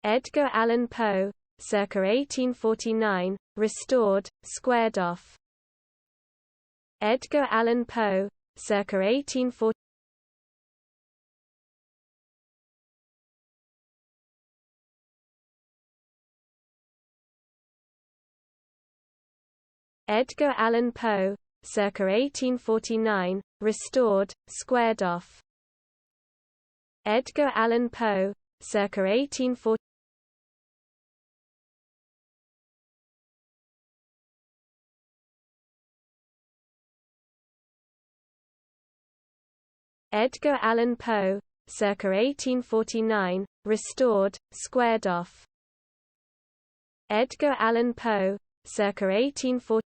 Edgar Allan Poe, circa 1849, restored, squared off. Edgar Allan Poe, circa 1840. Edgar Allan Poe, circa 1849, restored, squared off. Edgar Allan Poe, circa 1840. Edgar Allan Poe, circa 1849, restored, squared off. Edgar Allan Poe, circa 1840.